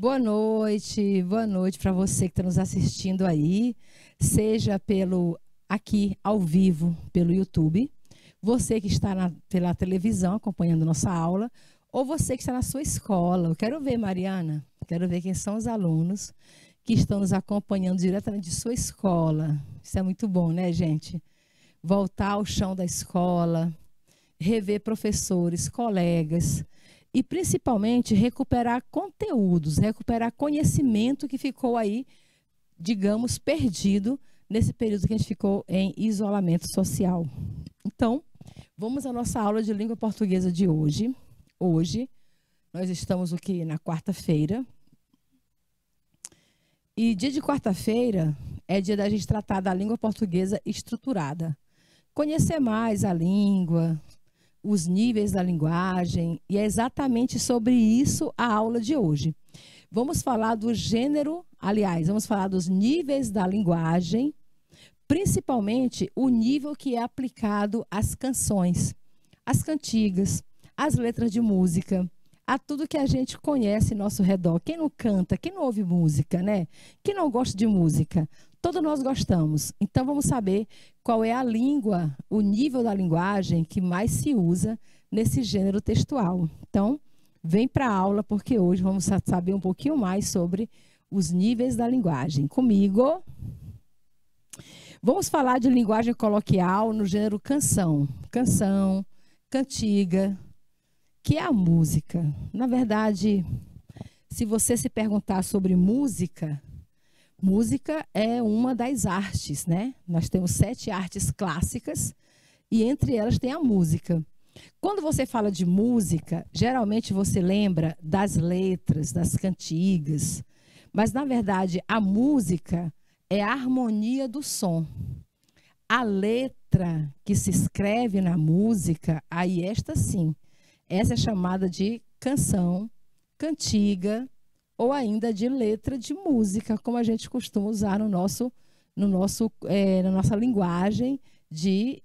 Boa noite para você que está nos assistindo aí, seja aqui ao vivo pelo YouTube, você que está pela televisão acompanhando nossa aula, ou você que está na sua escola. Eu quero ver, Mariana, quero ver quem são os alunos que estão nos acompanhando diretamente de sua escola. Isso é muito bom, né, gente? Voltar ao chão da escola, rever professores, colegas, e principalmente recuperar conteúdos, recuperar conhecimento que ficou aí, digamos, perdido nesse período que a gente ficou em isolamento social. Então, vamos à nossa aula de língua portuguesa de hoje. Hoje, nós estamos o quê? Na quarta-feira. E dia de quarta-feira é dia da gente tratar da língua portuguesa estruturada. Conhecer mais a língua, os níveis da linguagem, e é exatamente sobre isso a aula de hoje. Vamos falar do gênero, aliás, vamos falar dos níveis da linguagem, principalmente o nível que é aplicado às canções, às cantigas, às letras de música, a tudo que a gente conhece em nosso redor. Quem não canta, quem não ouve música, né? Quem não gosta de música? Todos nós gostamos. Então, vamos saber qual é a língua, o nível da linguagem que mais se usa nesse gênero textual. Então, vem para a aula, porque hoje vamos saber um pouquinho mais sobre os níveis da linguagem. Comigo, vamos falar de linguagem coloquial no gênero canção. Canção, cantiga, que é a música. Na verdade, se você se perguntar sobre música, música é uma das artes, né? Nós temos 7 artes clássicas e entre elas tem a música. Quando você fala de música, geralmente você lembra das letras, das cantigas, mas na verdade a música é a harmonia do som. A letra que se escreve na música, aí esta sim, essa é chamada de canção, cantiga, ou ainda de letra de música, como a gente costuma usar na nossa linguagem de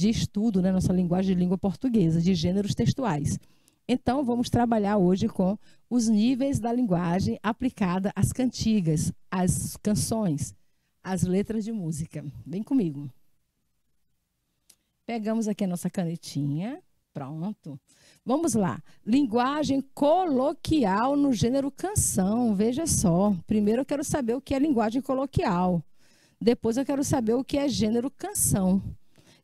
estudo, né? Nossa linguagem de língua portuguesa, de gêneros textuais. Então, vamos trabalhar hoje com os níveis da linguagem aplicada às cantigas, às canções, às letras de música. Vem comigo. Pegamos aqui a nossa canetinha. Pronto. Vamos lá. Linguagem coloquial no gênero canção. Veja só. Primeiro eu quero saber o que é linguagem coloquial. Depois eu quero saber o que é gênero canção.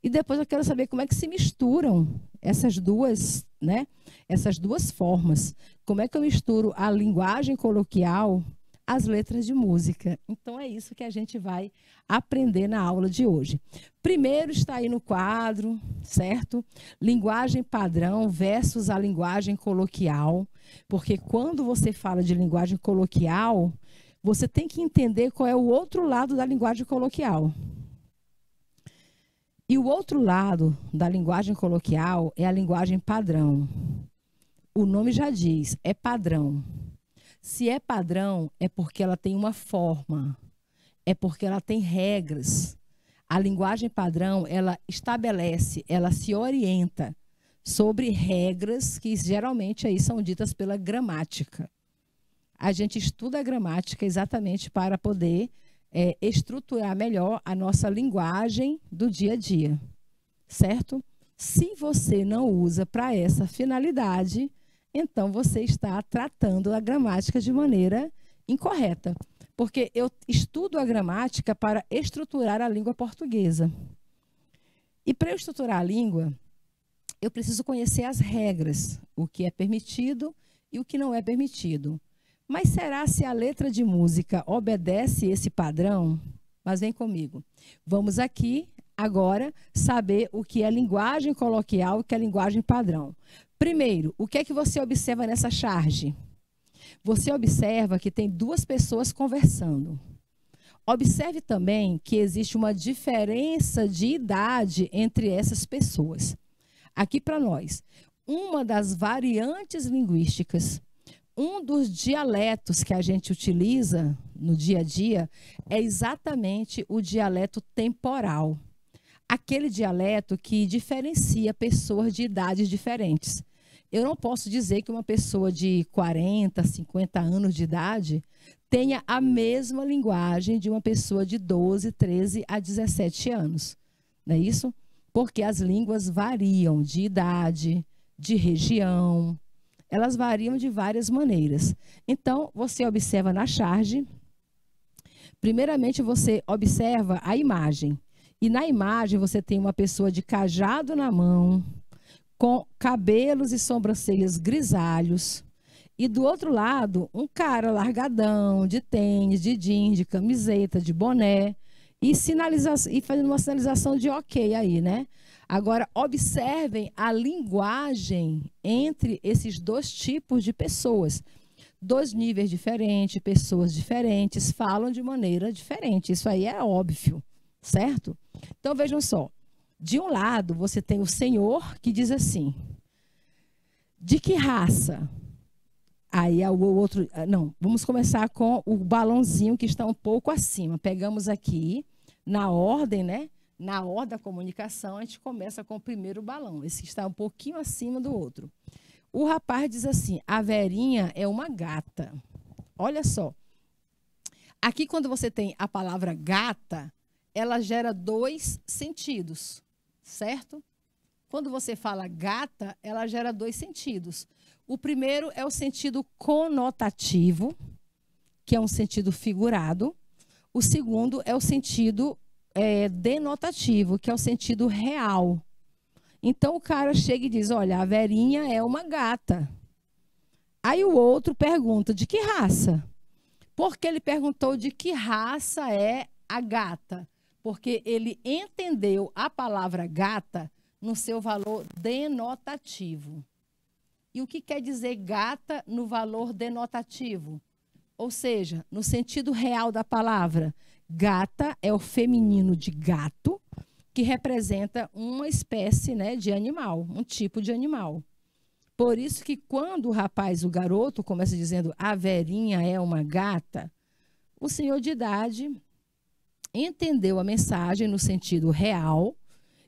E depois eu quero saber como é que se misturam essas duas, né? Essas duas formas. Como é que eu misturo a linguagem coloquial às letras de música? Então é isso que a gente vai aprender na aula de hoje. Primeiro está aí no quadro, certo? Linguagem padrão versus a linguagem coloquial, porque quando você fala de linguagem coloquial, você tem que entender qual é o outro lado da linguagem coloquial. E o outro lado da linguagem coloquial é a linguagem padrão. O nome já diz, é padrão. Se é padrão, é porque ela tem uma forma, é porque ela tem regras. A linguagem padrão, ela estabelece, ela se orienta sobre regras que geralmente aí são ditas pela gramática. A gente estuda a gramática exatamente para poder estruturar melhor a nossa linguagem do dia a dia, certo? Se você não usa para essa finalidade, então você está tratando a gramática de maneira incorreta. Porque eu estudo a gramática para estruturar a língua portuguesa. E para eu estruturar a língua, eu preciso conhecer as regras, o que é permitido e o que não é permitido. Mas será se a letra de música obedece esse padrão? Mas vem comigo. Vamos aqui, agora, saber o que é linguagem coloquial e o que é linguagem padrão. Primeiro, o que é que você observa nessa charge? Você observa que tem 2 pessoas conversando. Observe também que existe uma diferença de idade entre essas pessoas. Aqui para nós, uma das variantes linguísticas, um dos dialetos que a gente utiliza no dia a dia é exatamente o dialeto temporal. Aquele dialeto que diferencia pessoas de idades diferentes. Eu não posso dizer que uma pessoa de 40, 50 anos de idade tenha a mesma linguagem de uma pessoa de 12, 13 a 17 anos. Não é isso? Porque as línguas variam de idade, de região, elas variam de várias maneiras. Então, você observa na charge, primeiramente você observa a imagem. E na imagem você tem uma pessoa de cajado na mão, com cabelos e sobrancelhas grisalhos. E do outro lado, um cara largadão, de tênis, de jeans, de camiseta, de boné, e fazendo uma sinalização de ok aí, né? Agora, observem a linguagem entre esses dois tipos de pessoas. Dois níveis diferentes, pessoas diferentes, falam de maneira diferente. Isso aí é óbvio, certo? Então, vejam só. De um lado, você tem o Senhor que diz assim, de que raça? Aí o outro, não, vamos começar com o balãozinho que está um pouco acima. Pegamos aqui, na ordem, né? Na ordem da comunicação, a gente começa com o primeiro balão. Esse está um pouquinho acima do outro. O rapaz diz assim, a Verinha é uma gata. Olha só. Aqui, quando você tem a palavra gata, ela gera dois sentidos, certo? Quando você fala gata, ela gera dois sentidos. O primeiro é o sentido conotativo, que é um sentido figurado. O segundo é o sentido denotativo, que é o sentido real. Então, o cara chega e diz, olha, a Verinha é uma gata. Aí o outro pergunta, de que raça? Porque ele perguntou de que raça é a gata. Porque ele entendeu a palavra gata no seu valor denotativo. E o que quer dizer gata no valor denotativo? Ou seja, no sentido real da palavra, gata é o feminino de gato, que representa uma espécie, né, de animal, um tipo de animal. Por isso que quando o garoto, começa dizendo a Verinha é uma gata, o senhor de idade entendeu a mensagem no sentido real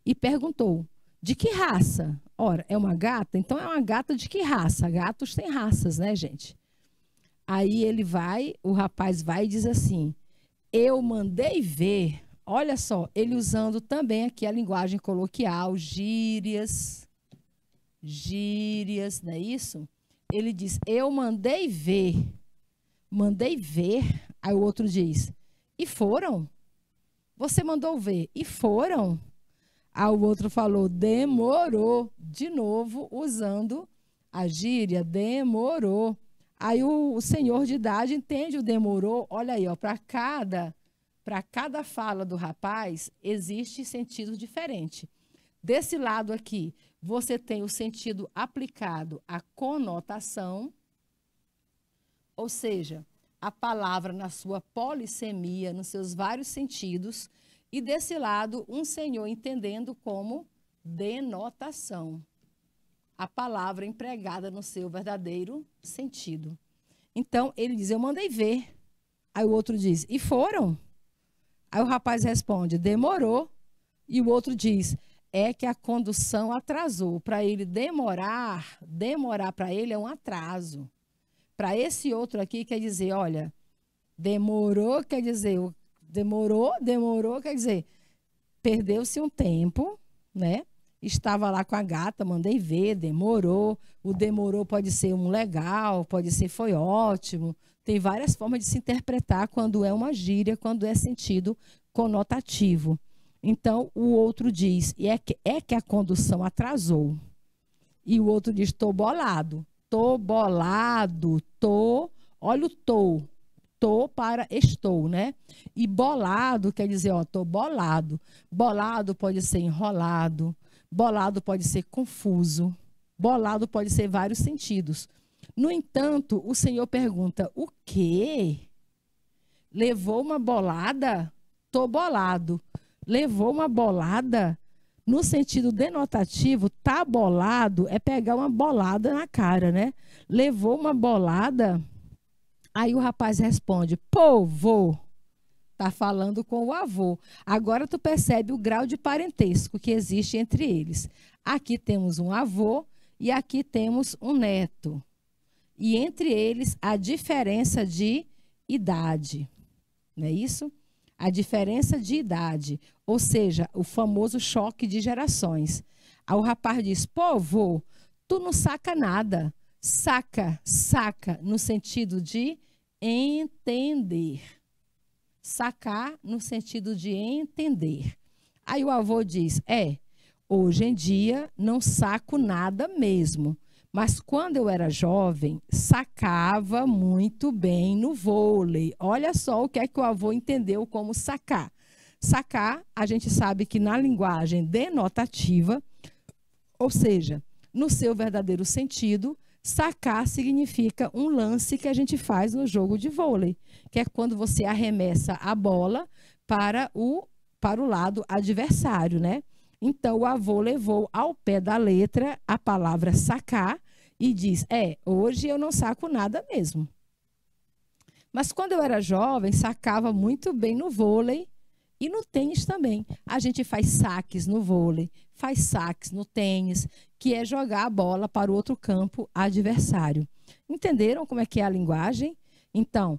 e perguntou, de que raça? Ora, é uma gata? Então é uma gata de que raça? Gatos têm raças, né, gente? Aí o rapaz vai e diz assim, eu mandei ver, olha só, ele usando também aqui a linguagem coloquial, gírias, não é isso? Ele diz, eu mandei ver, aí o outro diz, e foram? Você mandou ver, e foram? Aí o outro falou, demorou, de novo usando a gíria, demorou. Aí o senhor de idade entende o demorou, olha aí, para cada fala do rapaz, existe sentido diferente. Desse lado aqui, você tem o sentido aplicado à conotação, ou seja, a palavra na sua polissemia, nos seus vários sentidos, e desse lado, um senhor entendendo como denotação, a palavra empregada no seu verdadeiro sentido. Então, ele diz, eu mandei ver. Aí o outro diz, e foram? Aí o rapaz responde, demorou. E o outro diz, é que a condução atrasou. Para ele demorar para ele é um atraso. Para esse outro aqui, quer dizer, olha, demorou, quer dizer, quer dizer, perdeu-se um tempo, né? Estava lá com a gata, mandei ver, demorou. O demorou pode ser um legal, pode ser foi ótimo. Tem várias formas de se interpretar quando é uma gíria, quando é sentido conotativo. Então, o outro diz, é que a condução atrasou. E o outro diz, tô bolado. Tô bolado, olha o tô para estou, né? E bolado quer dizer, ó, tô bolado. Bolado pode ser enrolado, bolado pode ser confuso, bolado pode ser vários sentidos. No entanto, o Senhor pergunta, o quê? Levou uma bolada? Tô bolado. Levou uma bolada? No sentido denotativo, tá bolado é pegar uma bolada na cara, né? Levou uma bolada? Aí o rapaz responde, pô, vô. Tá falando com o avô. Agora tu percebe o grau de parentesco que existe entre eles. Aqui temos um avô e aqui temos um neto. E entre eles, a diferença de idade. Não é isso? A diferença de idade, ou seja, o famoso choque de gerações. Aí o rapaz diz, pô, vô, tu não saca nada. Saca, no sentido de entender. Sacar no sentido de entender. Aí o avô diz, hoje em dia não saco nada mesmo. Mas quando eu era jovem, sacava muito bem no vôlei. Olha só o que é que o avô entendeu como sacar. Sacar, a gente sabe que na linguagem denotativa, ou seja, no seu verdadeiro sentido, sacar significa um lance que a gente faz no jogo de vôlei, que é quando você arremessa a bola para o lado adversário, né? Então, o avô levou ao pé da letra a palavra sacar e diz, hoje eu não saco nada mesmo. Mas quando eu era jovem, sacava muito bem no vôlei e no tênis também. A gente faz saques no vôlei, faz saques no tênis, que é jogar a bola para o outro campo adversário. Entenderam como é que é a linguagem? Então,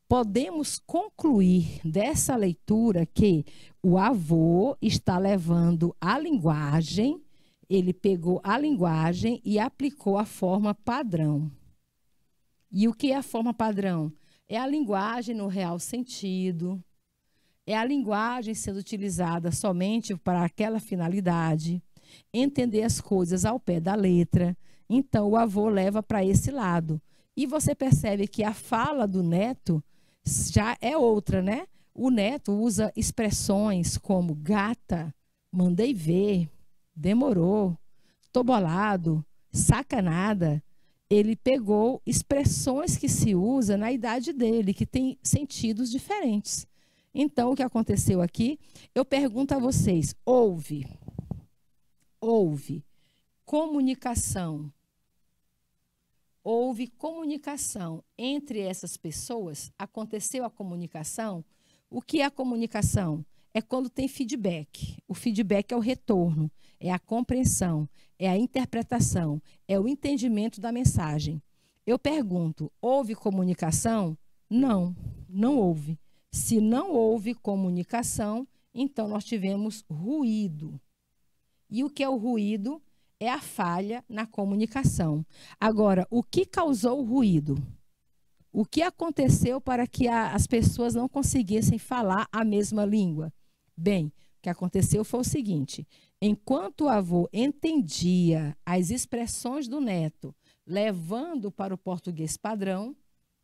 podemos concluir dessa leitura que o avô está levando a linguagem, ele pegou a linguagem e aplicou a forma padrão. E o que é a forma padrão? É a linguagem no real sentido, é a linguagem sendo utilizada somente para aquela finalidade, entender as coisas ao pé da letra. Então, o avô leva para esse lado. E você percebe que a fala do neto já é outra, né? O neto usa expressões como gata, mandei ver, demorou, tô bolado, sacanada. Ele pegou expressões que se usa na idade dele, que tem sentidos diferentes. Então, o que aconteceu aqui? Eu pergunto a vocês, houve comunicação? Houve comunicação entre essas pessoas? Aconteceu a comunicação? O que é a comunicação? É quando tem feedback. O feedback é o retorno, é a compreensão, é a interpretação, é o entendimento da mensagem. Eu pergunto, houve comunicação? Não, não houve. Se não houve comunicação, então nós tivemos ruído. E o que é o ruído? É a falha na comunicação. Agora, o que causou o ruído? O que aconteceu para que as pessoas não conseguissem falar a mesma língua? Bem, o que aconteceu foi o seguinte, enquanto o avô entendia as expressões do neto, levando para o português padrão,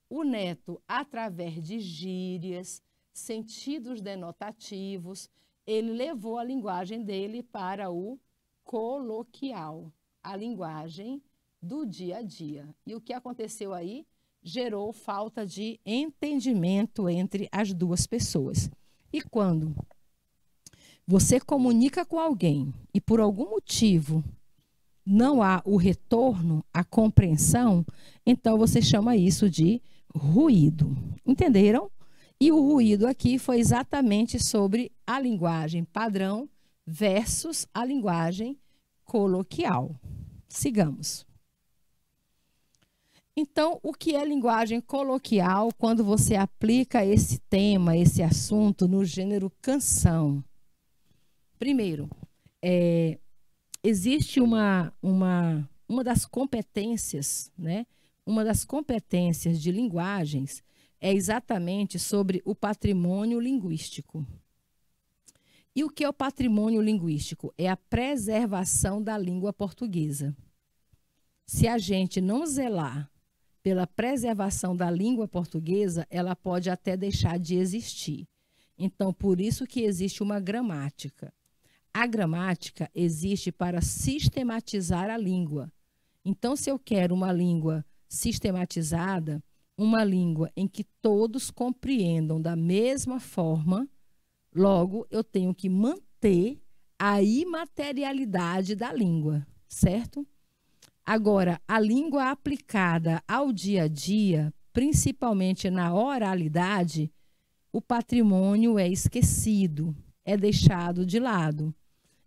o neto, através de gírias, sentidos denotativos, ele levou a linguagem dele para o coloquial, a linguagem do dia a dia. E o que aconteceu aí? Gerou falta de entendimento entre as duas pessoas. E quando você comunica com alguém e por algum motivo não há o retorno, a compreensão, então você chama isso de ruído. Entenderam? E o ruído aqui foi exatamente sobre a linguagem padrão versus a linguagem coloquial. Sigamos. Então, o que é linguagem coloquial quando você aplica esse tema, esse assunto no gênero canção? Primeiro, existe uma das competências, né? Uma das competências de linguagens é exatamente sobre o patrimônio linguístico. E o que é o patrimônio linguístico? É a preservação da língua portuguesa. Se a gente não zelar pela preservação da língua portuguesa, ela pode até deixar de existir. Então, por isso que existe uma gramática. A gramática existe para sistematizar a língua. Então, se eu quero uma língua sistematizada, uma língua em que todos compreendam da mesma forma, logo eu tenho que manter a imaterialidade da língua, certo? Agora, a língua aplicada ao dia a dia, principalmente na oralidade, o patrimônio é esquecido, é deixado de lado.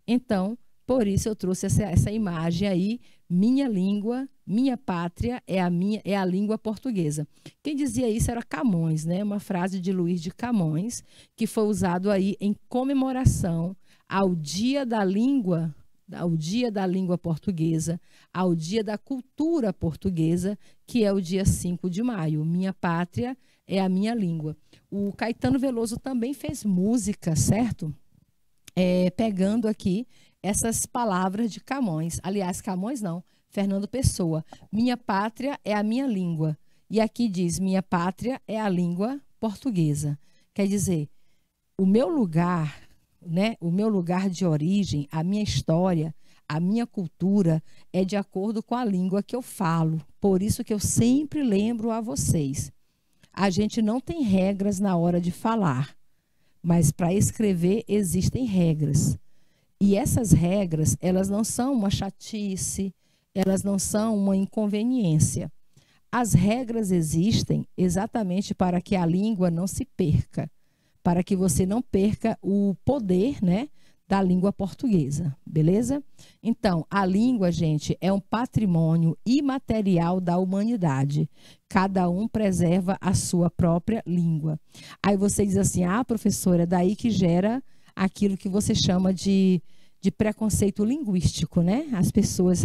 Então, Por isso eu trouxe essa imagem aí, minha língua, minha pátria é a língua portuguesa. Quem dizia isso era Camões, né? Uma frase de Luís de Camões, que foi usado aí em comemoração ao Dia da Língua, Portuguesa, ao Dia da Cultura Portuguesa, que é o dia 5 de maio. Minha pátria é a minha língua. O Caetano Veloso também fez música, certo? Pegando aqui essas palavras de Camões. Aliás, Camões não, Fernando Pessoa. Minha pátria é a minha língua. E aqui diz, minha pátria é a língua portuguesa. Quer dizer, o meu lugar, né, o meu lugar de origem, a minha história, a minha cultura é de acordo com a língua que eu falo. Por isso que eu sempre lembro a vocês. A gente não tem regras na hora de falar, mas para escrever existem regras. E essas regras, elas não são uma chatice, elas não são uma inconveniência. As regras existem exatamente para que a língua não se perca, para que você não perca o poder, né, da língua portuguesa, beleza? Então, a língua, gente, é um patrimônio imaterial da humanidade. Cada um preserva a sua própria língua. Aí você diz assim, professora, é daí que gera aquilo que você chama de preconceito linguístico, né? As pessoas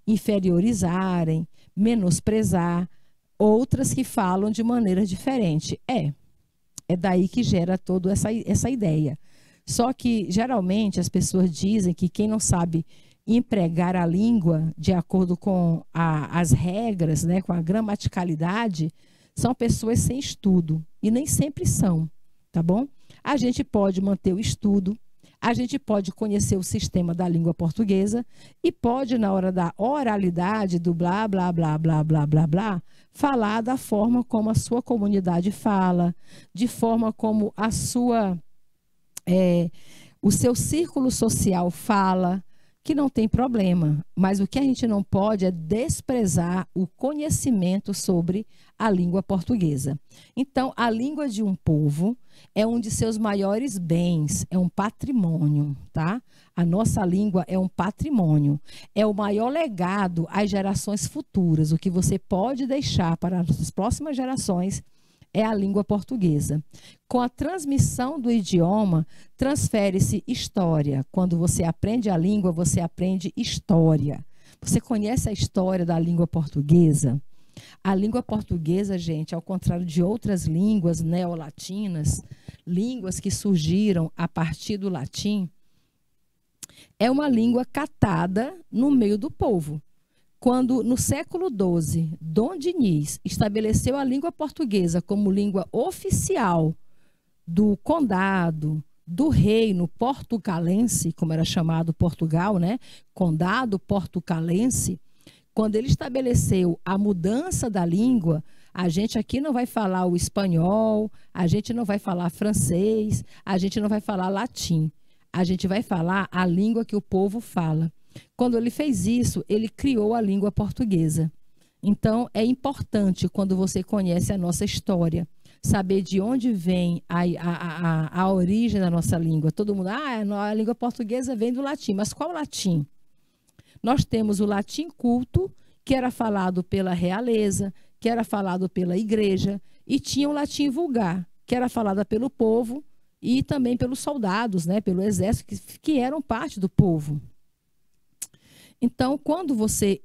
inferiorizarem, menosprezar, outras que falam de maneira diferente. É daí que gera toda essa ideia. Só que, geralmente, as pessoas dizem que quem não sabe empregar a língua de acordo com as regras, né, com a gramaticalidade, são pessoas sem estudo. E nem sempre são, tá bom? A gente pode manter o estudo, a gente pode conhecer o sistema da língua portuguesa e pode, na hora da oralidade, do blá, blá, blá, blá, blá, blá, blá, falar da forma como a sua comunidade fala, de forma como o seu círculo social fala, que não tem problema. Mas o que a gente não pode é desprezar o conhecimento sobre a língua portuguesa. Então, a língua de um povo é um de seus maiores bens, é um patrimônio, tá? A nossa língua é um patrimônio, é o maior legado às gerações futuras. O que você pode deixar para as próximas gerações é a língua portuguesa. Com a transmissão do idioma, transfere-se história. Quando você aprende a língua, você aprende história. Você conhece a história da língua portuguesa? A língua portuguesa, gente, ao contrário de outras línguas neolatinas, línguas que surgiram a partir do latim, é uma língua catada no meio do povo. Quando, no século XII, Dom Diniz estabeleceu a língua portuguesa como língua oficial do condado, do reino portucalense, como era chamado Portugal, né? Condado portucalense, quando ele estabeleceu a mudança da língua, a gente aqui não vai falar o espanhol, a gente não vai falar francês, a gente não vai falar latim, a gente vai falar a língua que o povo fala. Quando ele fez isso, ele criou a língua portuguesa. Então, é importante, quando você conhece a nossa história, saber de onde vem a origem da nossa língua. Todo mundo, a língua portuguesa vem do latim. Mas qual latim? Nós temos o latim culto, que era falado pela realeza, que era falado pela igreja, e tinha o latim vulgar, que era falado pelo povo e também pelos soldados, né, pelo exército, que eram parte do povo. Então, quando você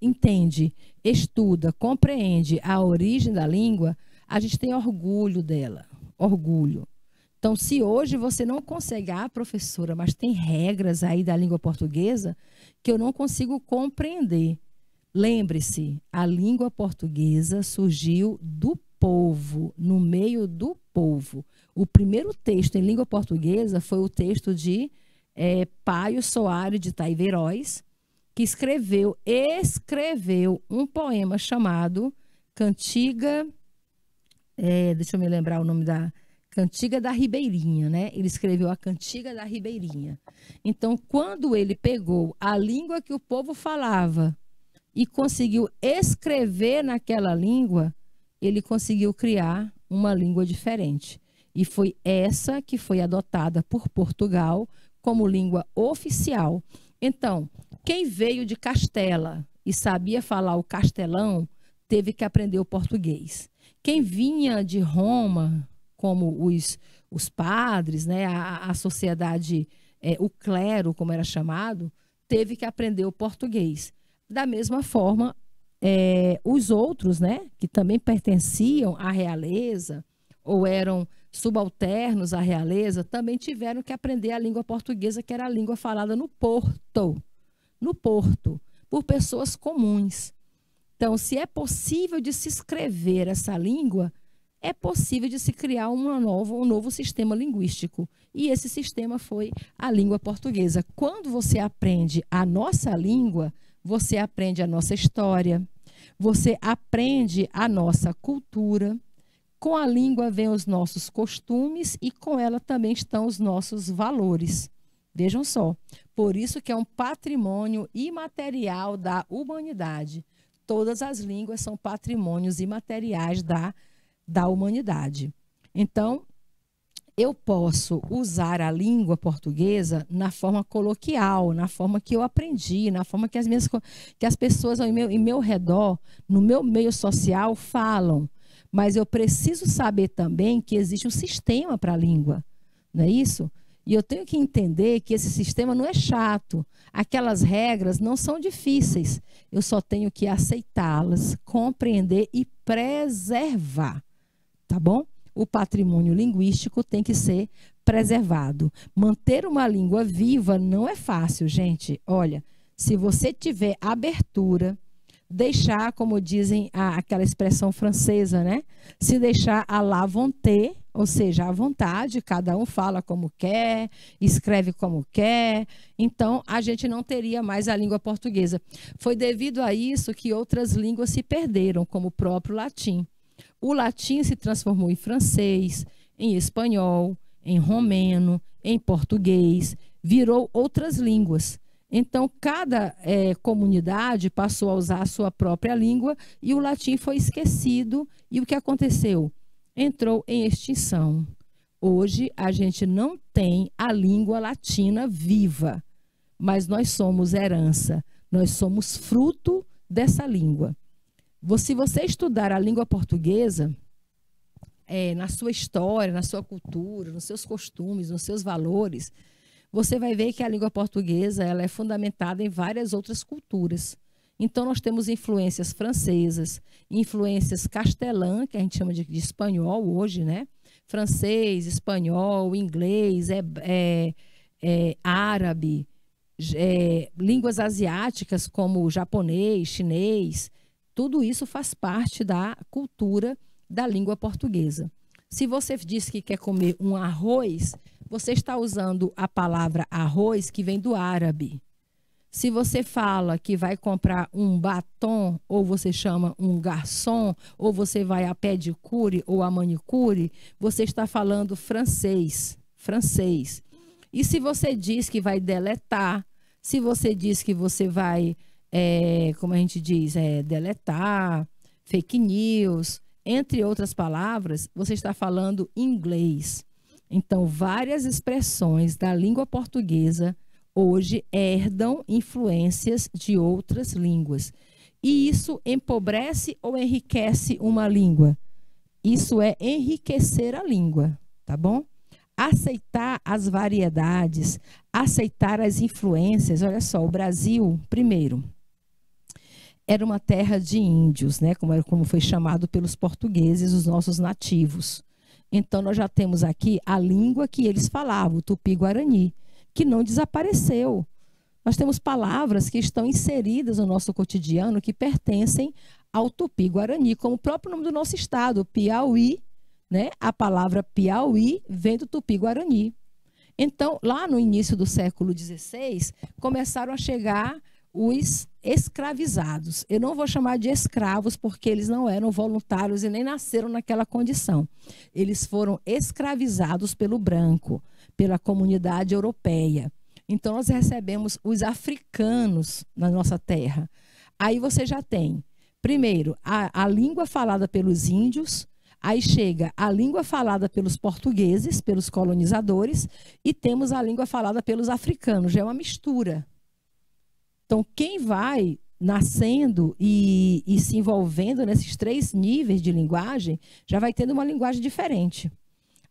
entende, estuda, compreende a origem da língua, a gente tem orgulho dela, orgulho. Então, se hoje você não consegue, professora, mas tem regras aí da língua portuguesa que eu não consigo compreender. Lembre-se, a língua portuguesa surgiu do povo, no meio do povo. O primeiro texto em língua portuguesa foi o texto de Paio Soares de Taiveiroz, que escreveu um poema chamado Cantiga, deixa eu me lembrar o nome da Cantiga da Ribeirinha, né? Ele escreveu a Cantiga da Ribeirinha. Então, quando ele pegou a língua que o povo falava e conseguiu escrever naquela língua, ele conseguiu criar uma língua diferente. E foi essa que foi adotada por Portugal como língua oficial. Então, quem veio de Castela e sabia falar o castelão, teve que aprender o português. Quem vinha de Roma, como os padres, né, a sociedade, o clero, como era chamado, teve que aprender o português. Da mesma forma, os outros, né, que também pertenciam à realeza ou eram subalternos à realeza, também tiveram que aprender a língua portuguesa, que era a língua falada no Porto, por pessoas comuns. Então, se é possível de se escrever essa língua, é possível de se criar um novo sistema linguístico. E esse sistema foi a língua portuguesa. Quando você aprende a nossa língua, você aprende a nossa história, você aprende a nossa cultura. Com a língua vêm os nossos costumes e com ela também estão os nossos valores. Vejam só, por isso que é um patrimônio imaterial da humanidade. Todas as línguas são patrimônios imateriais da humanidade. Então, eu posso usar a língua portuguesa na forma coloquial, na forma que eu aprendi, na forma que as pessoas em meu redor, no meu meio social, falam. Mas eu preciso saber também que existe um sistema para a língua, não é isso? E eu tenho que entender que esse sistema não é chato. Aquelas regras não são difíceis. Eu só tenho que aceitá-las, compreender e preservar. Tá bom? O patrimônio linguístico tem que ser preservado. Manter uma língua viva não é fácil, gente. Olha, se você tiver abertura, deixar, como dizem aquela expressão francesa, né? Se deixar à la volonté, ou seja, à vontade, cada um fala como quer, escreve como quer, então a gente não teria mais a língua portuguesa. Foi devido a isso que outras línguas se perderam, como o próprio latim. O latim se transformou em francês, em espanhol, em romeno, em português, virou outras línguas. Então, cada comunidade passou a usar a sua própria língua e o latim foi esquecido. E o que aconteceu? Entrou em extinção. Hoje, a gente não tem a língua latina viva, mas nós somos herança, nós somos fruto dessa língua. Se você estudar a língua portuguesa, na sua história, na sua cultura, nos seus costumes, nos seus valores, você vai ver que a língua portuguesa ela é fundamentada em várias outras culturas. Então, nós temos influências francesas, influências castelã, que a gente chama de espanhol hoje, né? Francês, espanhol, inglês, árabe, línguas asiáticas como japonês, chinês. Tudo isso faz parte da cultura da língua portuguesa. Se você diz que quer comer um arroz, você está usando a palavra arroz, que vem do árabe. Se você fala que vai comprar um batom, ou você chama um garçom, ou você vai a pedicure ou a manicure, você está falando francês. E se você diz que vai deletar, se você diz que você vai, como a gente diz, deletar, fake news, entre outras palavras, você está falando inglês. Então, várias expressões da língua portuguesa hoje herdam influências de outras línguas. E isso empobrece ou enriquece uma língua? Isso é enriquecer a língua, tá bom? Aceitar as variedades, aceitar as influências. Olha só, o Brasil, primeiro, era uma terra de índios, né? Como foi chamado pelos portugueses, os nossos nativos. Então, nós já temos aqui a língua que eles falavam, o Tupi-Guarani, que não desapareceu. Nós temos palavras que estão inseridas no nosso cotidiano que pertencem ao Tupi-Guarani, como o próprio nome do nosso estado, Piauí, né? A palavra Piauí vem do Tupi-Guarani. Então, lá no início do século XVI, começaram a chegar os escravizados. Eu não vou chamar de escravos porque eles não eram voluntários e nem nasceram naquela condição. Eles foram escravizados pelo branco, pela comunidade europeia. Então, nós recebemos os africanos na nossa terra. Aí você já tem, primeiro, a língua falada pelos índios, aí chega a língua falada pelos portugueses, pelos colonizadores, e temos a língua falada pelos africanos. Já é uma mistura. Então, quem vai nascendo e se envolvendo nesses 3 níveis de linguagem, já vai tendo uma linguagem diferente.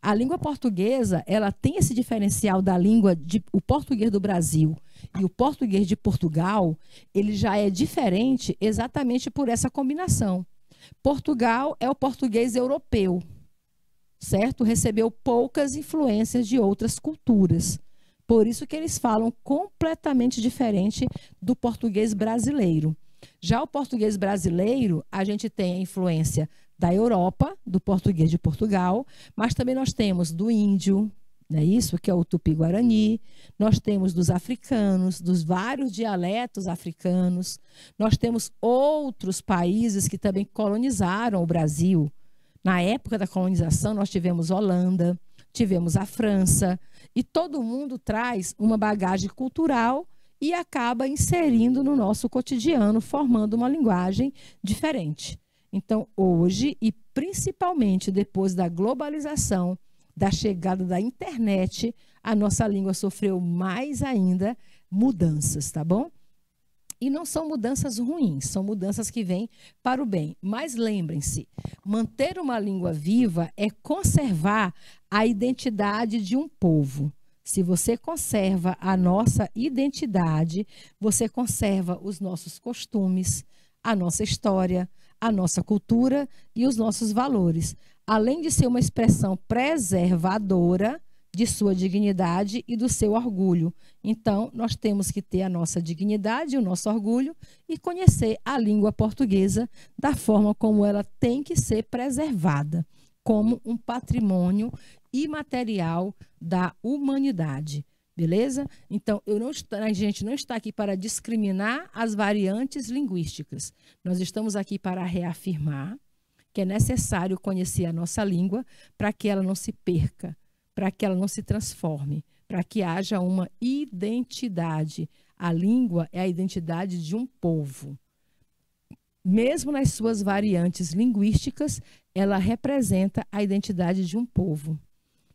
A língua portuguesa, ela tem esse diferencial da língua, o português do Brasil e o português de Portugal, ele já é diferente exatamente por essa combinação. Portugal é o português europeu, certo? Recebeu poucas influências de outras culturas. Por isso que eles falam completamente diferente do português brasileiro. Já o português brasileiro, a gente tem a influência da Europa, do português de Portugal, mas também nós temos do índio, não é isso? Que é o tupi-guarani, nós temos dos africanos, dos vários dialetos africanos, nós temos outros países que também colonizaram o Brasil. Na época da colonização, nós tivemos Holanda, tivemos a França, e todo mundo traz uma bagagem cultural e acaba inserindo no nosso cotidiano, formando uma linguagem diferente. Então, hoje, e principalmente depois da globalização, da chegada da internet, a nossa língua sofreu mais ainda mudanças, tá bom? E não são mudanças ruins, são mudanças que vêm para o bem. Mas lembrem-se, manter uma língua viva é conservar a identidade de um povo. Se você conserva a nossa identidade, você conserva os nossos costumes, a nossa história, a nossa cultura e os nossos valores, além de ser uma expressão preservadora de sua dignidade e do seu orgulho. Então, nós temos que ter a nossa dignidade, o nosso orgulho e conhecer a língua portuguesa da forma como ela tem que ser preservada, como um patrimônio imaterial da humanidade. Beleza? Então, a gente não está aqui para discriminar as variantes linguísticas. Nós estamos aqui para reafirmar que é necessário conhecer a nossa língua para que ela não se perca, para que ela não se transforme, para que haja uma identidade. A língua é a identidade de um povo. Mesmo nas suas variantes linguísticas, ela representa a identidade de um povo.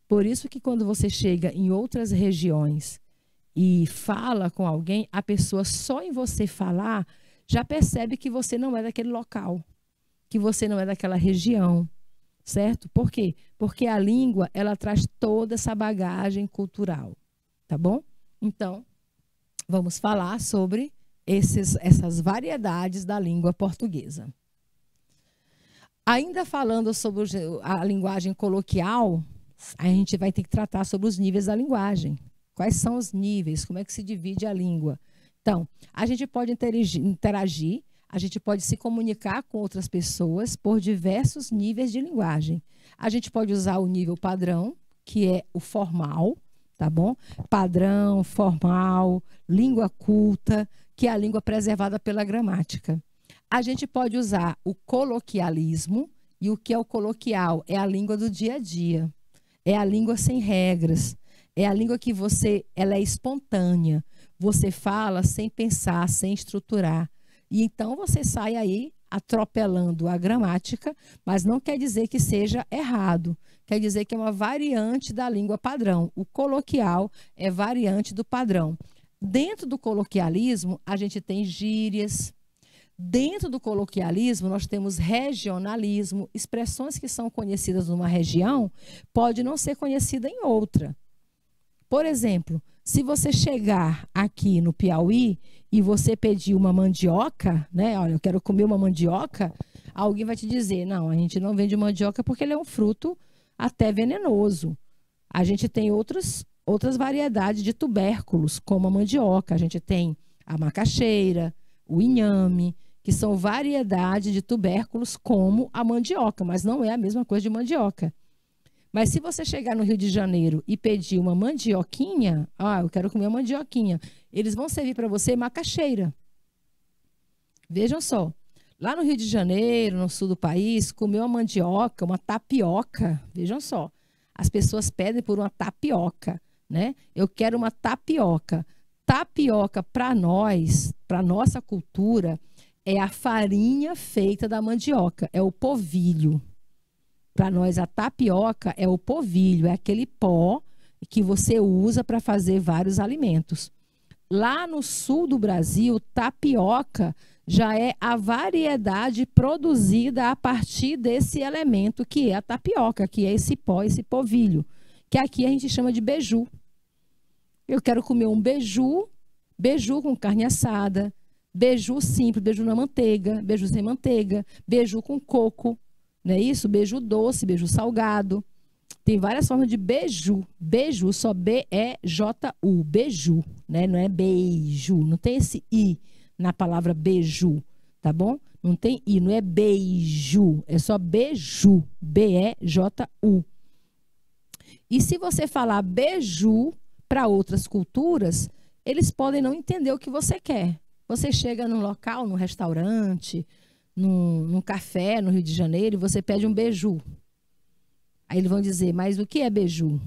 Por isso que quando você chega em outras regiões e fala com alguém, a pessoa só em você falar já percebe que você não é daquele local, que você não é daquela região, certo? Por quê? Porque a língua, ela traz toda essa bagagem cultural, tá bom? Então, vamos falar sobre essas variedades da língua portuguesa. Ainda falando sobre a linguagem coloquial, a gente vai ter que tratar sobre os níveis da linguagem. Quais são os níveis? Como é que se divide a língua? Então, a gente pode interagir, a gente pode se comunicar com outras pessoas por diversos níveis de linguagem. A gente pode usar o nível padrão, que é o formal, tá bom? Padrão, formal, língua culta, que é a língua preservada pela gramática. A gente pode usar o coloquialismo, e o que é o coloquial? É a língua do dia a dia. É a língua sem regras, é a língua que ela é espontânea. Você fala sem pensar, sem estruturar. E então você sai aí atropelando a gramática, mas não quer dizer que seja errado. Quer dizer que é uma variante da língua padrão. O coloquial é variante do padrão. Dentro do coloquialismo, a gente tem gírias. Dentro do coloquialismo, nós temos regionalismo, expressões que são conhecidas numa região, pode não ser conhecida em outra. Por exemplo, se você chegar aqui no Piauí e você pedir uma mandioca, né? Olha, eu quero comer uma mandioca, alguém vai te dizer, não, a gente não vende mandioca porque ele é um fruto até venenoso. A gente tem outras variedades de tubérculos, como a mandioca. A gente tem a macaxeira, o inhame, que são variedades de tubérculos como a mandioca, mas não é a mesma coisa de mandioca. Mas se você chegar no Rio de Janeiro e pedir uma mandioquinha, eu quero comer uma mandioquinha, eles vão servir para você macaxeira. Vejam só, lá no Rio de Janeiro, no sul do país, comer uma mandioca, uma tapioca, vejam só, as pessoas pedem por uma tapioca, né? Eu quero uma tapioca. Tapioca, para nós, para nossa cultura, é a farinha feita da mandioca, é o polvilho. Para nós, a tapioca é o polvilho, é aquele pó que você usa para fazer vários alimentos. Lá no sul do Brasil, tapioca já é a variedade produzida a partir desse elemento que é a tapioca, que é esse pó, esse polvilho, que aqui a gente chama de beiju. Eu quero comer um beiju, beiju com carne assada, beiju simples, beiju na manteiga, beiju sem manteiga, beiju com coco, não é isso? Beiju doce, beiju salgado. Tem várias formas de beiju. Beiju, só B-E-J-U, beiju, né? Não é beijo, não tem esse I na palavra beiju, tá bom? Não tem I, não é beijo, é só beiju, B-E-J-U. E se você falar beiju para outras culturas, eles podem não entender o que você quer. Você chega num local, num restaurante, num café no Rio de Janeiro, e você pede um beiju. Aí eles vão dizer, mas o que é beiju?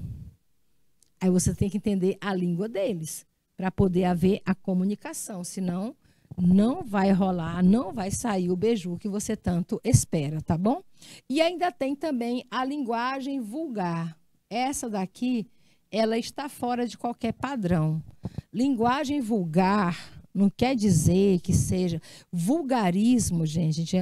Aí você tem que entender a língua deles, para poder haver a comunicação, senão não vai rolar, não vai sair o beiju que você tanto espera, tá bom? E ainda tem também a linguagem vulgar. Essa daqui, ela está fora de qualquer padrão. Linguagem vulgar não quer dizer que seja vulgarismo, gente,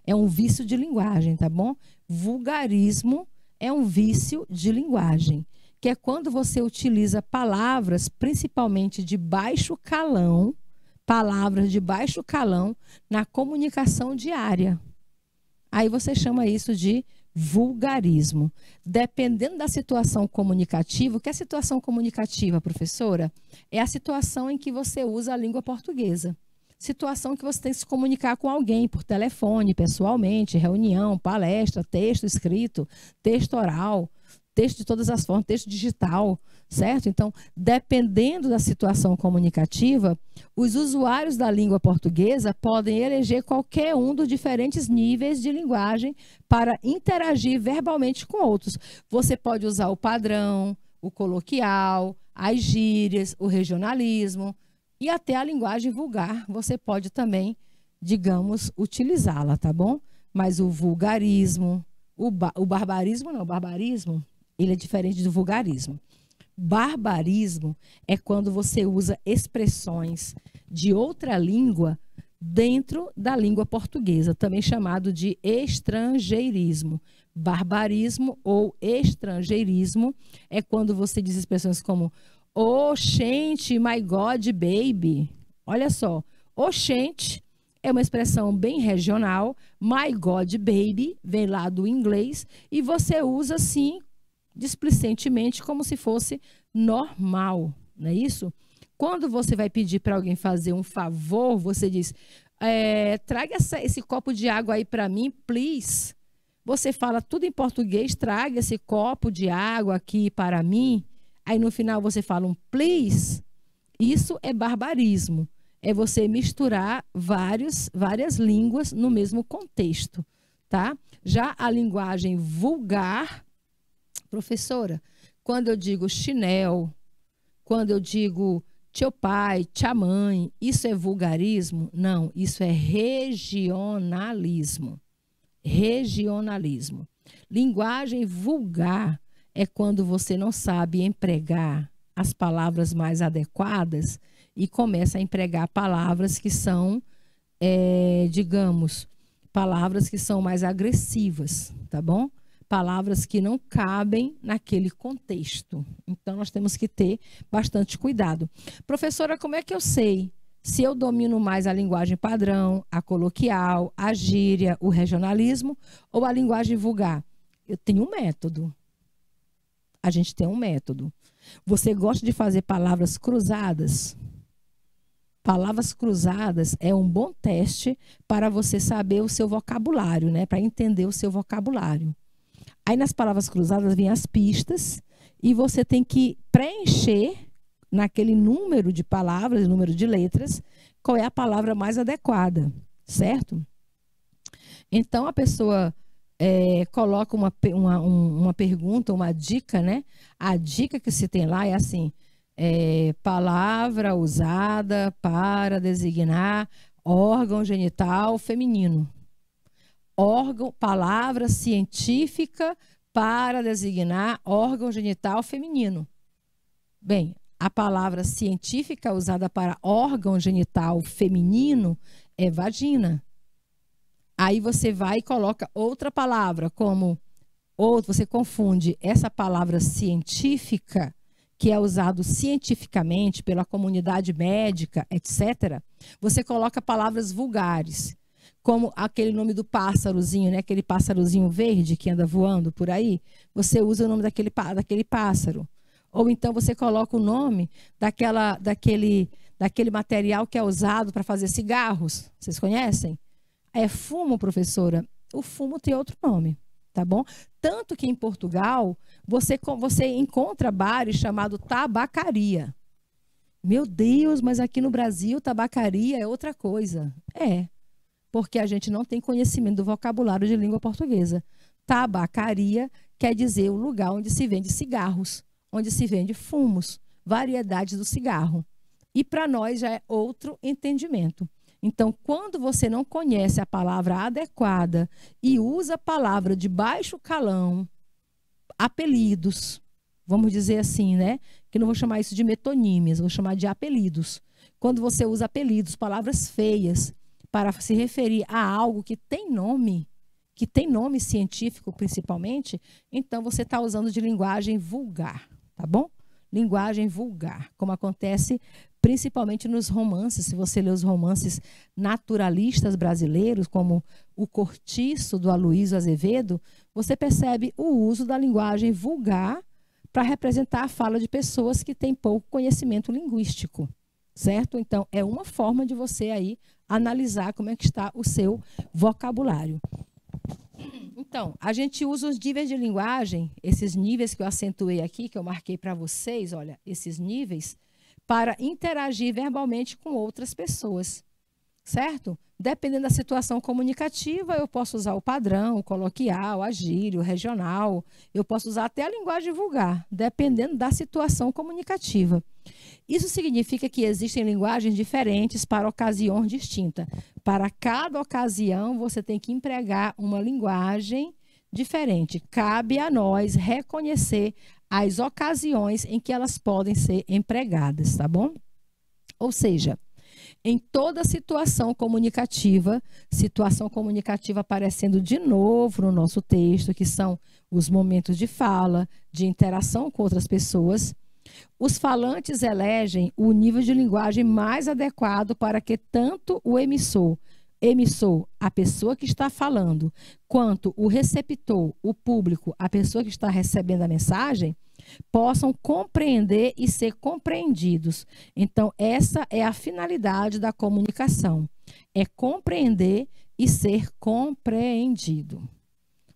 é um vício de linguagem, tá bom? Vulgarismo é um vício de linguagem, que é quando você utiliza palavras, principalmente de baixo calão, palavras de baixo calão na comunicação diária. Aí você chama isso de vulgarismo. Dependendo da situação comunicativa, o que é situação comunicativa, professora? É a situação em que você usa a língua portuguesa. Situação que você tem que se comunicar com alguém por telefone, pessoalmente, reunião, palestra, texto escrito, texto oral, texto de todas as formas, texto digital, certo? Então, dependendo da situação comunicativa, os usuários da língua portuguesa podem eleger qualquer um dos diferentes níveis de linguagem para interagir verbalmente com outros. Você pode usar o padrão, o coloquial, as gírias, o regionalismo e até a linguagem vulgar. Você pode também, digamos, utilizá-la, tá bom? Mas o vulgarismo, o barbarismo não, o barbarismo, ele é diferente do vulgarismo. Barbarismo é quando você usa expressões de outra língua dentro da língua portuguesa, também chamado de estrangeirismo. Barbarismo ou estrangeirismo é quando você diz expressões como oxente, my God, baby. Olha só, oxente é uma expressão bem regional, my God, baby, vem lá do inglês, e você usa assim displicentemente, como se fosse normal, não é isso? Quando você vai pedir para alguém fazer um favor, você diz, traga esse copo de água aí para mim, please. Você fala tudo em português, traga esse copo de água aqui para mim. Aí no final você fala um please. Isso é barbarismo. É você misturar várias línguas no mesmo contexto, tá? Já a linguagem vulgar, professora, quando eu digo chinelo, quando eu digo teu pai, tia mãe, isso é vulgarismo? Não, isso é regionalismo. Regionalismo. Linguagem vulgar é quando você não sabe empregar as palavras mais adequadas e começa a empregar palavras que são, digamos, palavras que são mais agressivas, tá bom? Palavras que não cabem naquele contexto. Então, nós temos que ter bastante cuidado. Professora, como é que eu sei se eu domino mais a linguagem padrão, a coloquial, a gíria, o regionalismo ou a linguagem vulgar? Eu tenho um método. A gente tem um método. Você gosta de fazer palavras cruzadas? Palavras cruzadas é um bom teste para você saber o seu vocabulário, né? Para entender o seu vocabulário. Aí nas palavras cruzadas vêm as pistas e você tem que preencher naquele número de palavras, número de letras, qual é a palavra mais adequada, certo? Então a pessoa coloca uma pergunta, uma dica, né? A dica que se tem lá é assim, palavra usada para designar órgão genital feminino. Palavra científica para designar órgão genital feminino. Bem, a palavra científica usada para órgão genital feminino é vagina. Aí você vai e coloca outra palavra, ou você confunde essa palavra científica, que é usado cientificamente pela comunidade médica, etc. Você coloca palavras vulgares, como aquele nome do pássarozinho, né? Aquele pássarozinho verde que anda voando por aí. Você usa o nome daquele pássaro. Ou então você coloca o nome daquele material que é usado para fazer cigarros. Vocês conhecem? É fumo, professora? O fumo tem outro nome, tá bom? Tanto que em Portugal, você encontra bares chamados tabacaria. Meu Deus, mas aqui no Brasil, tabacaria é outra coisa. É, porque a gente não tem conhecimento do vocabulário de língua portuguesa. Tabacaria quer dizer o lugar onde se vende cigarros, onde se vende fumos, variedades do cigarro. E para nós já é outro entendimento. Então, quando você não conhece a palavra adequada e usa a palavra de baixo calão, apelidos, vamos dizer assim, né? Que não vou chamar isso de metonímias, vou chamar de apelidos. Quando você usa apelidos, palavras feias, para se referir a algo que tem nome científico principalmente, então você está usando de linguagem vulgar, tá bom? Linguagem vulgar, como acontece principalmente nos romances. Se você lê os romances naturalistas brasileiros, como O Cortiço, do Aloysio Azevedo, você percebe o uso da linguagem vulgar para representar a fala de pessoas que têm pouco conhecimento linguístico, certo? Então, é uma forma de você aí analisar como é que está o seu vocabulário. Então, a gente usa os níveis de linguagem, esses níveis que eu acentuei aqui, que eu marquei para vocês, olha, esses níveis, para interagir verbalmente com outras pessoas, certo? Dependendo da situação comunicativa, eu posso usar o padrão, o coloquial, a gíria, o regional, eu posso usar até a linguagem vulgar, dependendo da situação comunicativa. Isso significa que existem linguagens diferentes para ocasiões distintas. Para cada ocasião, você tem que empregar uma linguagem diferente. Cabe a nós reconhecer as ocasiões em que elas podem ser empregadas, tá bom? Ou seja, em toda situação comunicativa aparecendo de novo no nosso texto, que são os momentos de fala, de interação com outras pessoas, os falantes elegem o nível de linguagem mais adequado para que tanto o emissor, a pessoa que está falando, quanto o receptor, o público, a pessoa que está recebendo a mensagem, possam compreender e ser compreendidos. Então, essa é a finalidade da comunicação, é compreender e ser compreendido.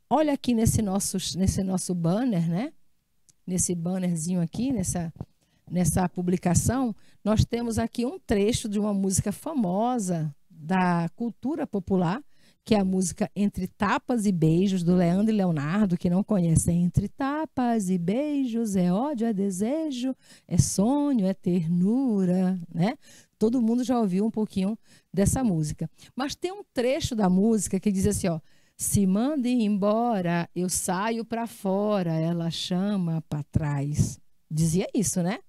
Olha aqui nesse nosso banner, né? Nesse bannerzinho aqui, nessa publicação, nós temos aqui um trecho de uma música famosa da cultura popular, que é a música Entre Tapas e Beijos, do Leandro e Leonardo, que não conhecem. Entre tapas e beijos, é ódio, é desejo, é sonho, é ternura, né? Todo mundo já ouviu um pouquinho dessa música. Mas tem um trecho da música que diz assim, ó: se manda embora, eu saio para fora, ela chama para trás. Dizia isso, né?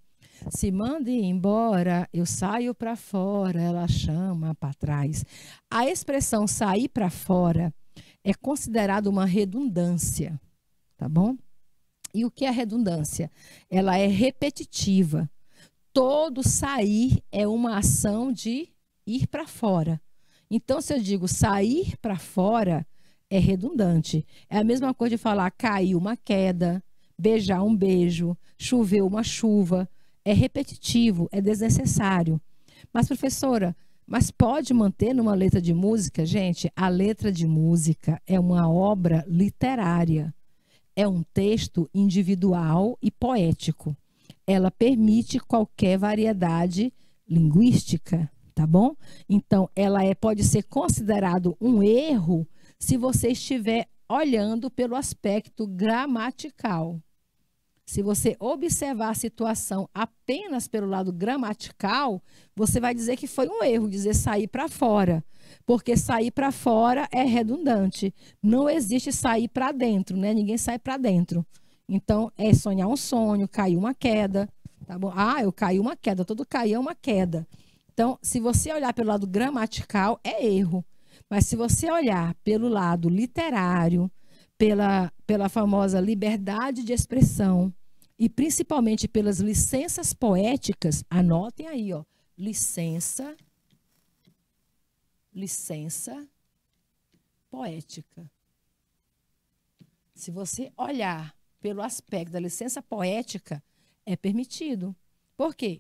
Se manda embora, eu saio para fora, ela chama para trás. A expressão sair para fora é considerada uma redundância, tá bom? E o que é redundância? Ela é repetitiva. Todo sair é uma ação de ir para fora. Então, se eu digo sair para fora, é redundante. É a mesma coisa de falar cair uma queda, beijar um beijo, chover uma chuva. É repetitivo, é desnecessário. Mas, professora, mas pode manter numa letra de música? Gente, a letra de música é uma obra literária. É um texto individual e poético. Ela permite qualquer variedade linguística, tá bom? Então, ela pode ser considerado um erro se você estiver olhando pelo aspecto gramatical. Se você observar a situação apenas pelo lado gramatical, você vai dizer que foi um erro dizer sair para fora, porque sair para fora é redundante. Não existe sair para dentro, né? Ninguém sai para dentro. Então, é sonhar um sonho, cair uma queda, Tá bom? Ah, eu caí uma queda. Todo cair é uma queda. Então, se você olhar pelo lado gramatical, é erro. Mas se você olhar pelo lado literário, pela famosa liberdade de expressão e principalmente pelas licenças poéticas, anotem aí, ó, licença poética. Se você olhar pelo aspecto da licença poética, é permitido. Por quê?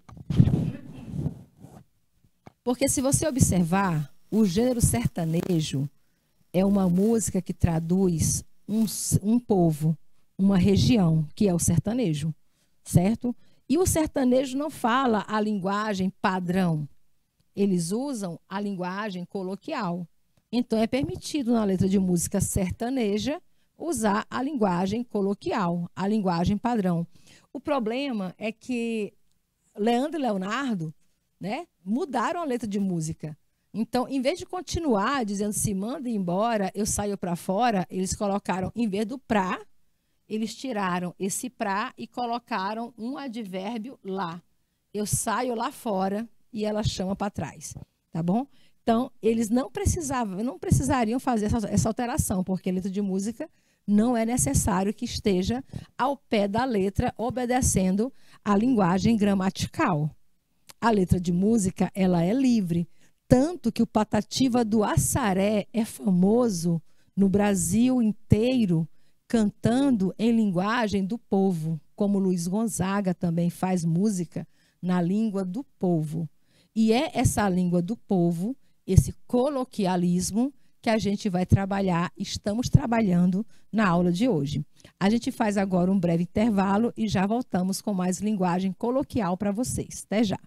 Porque se você observar, o gênero sertanejo é uma música que traduz um povo, uma região, que é o sertanejo, certo? E o sertanejo não fala a linguagem padrão. Eles usam a linguagem coloquial. Então, é permitido na letra de música sertaneja usar a linguagem coloquial, a linguagem padrão. O problema é que Leandro e Leonardo, né, mudaram a letra de música. Então, em vez de continuar dizendo se manda embora, eu saio para fora, eles colocaram, em vez do pra, eles tiraram esse pra e colocaram um advérbio lá. Eu saio lá fora e ela chama para trás, tá bom? Então, eles não precisariam fazer essa alteração, porque a letra de música não é necessário que esteja ao pé da letra, obedecendo a linguagem gramatical. A letra de música, ela é livre. Tanto que o Patativa do Assaré é famoso no Brasil inteiro, cantando em linguagem do povo, como Luiz Gonzaga também faz música na língua do povo. E é essa língua do povo, esse coloquialismo, que a gente vai trabalhar, estamos trabalhando na aula de hoje. A gente faz agora um breve intervalo e já voltamos com mais linguagem coloquial para vocês. Até já!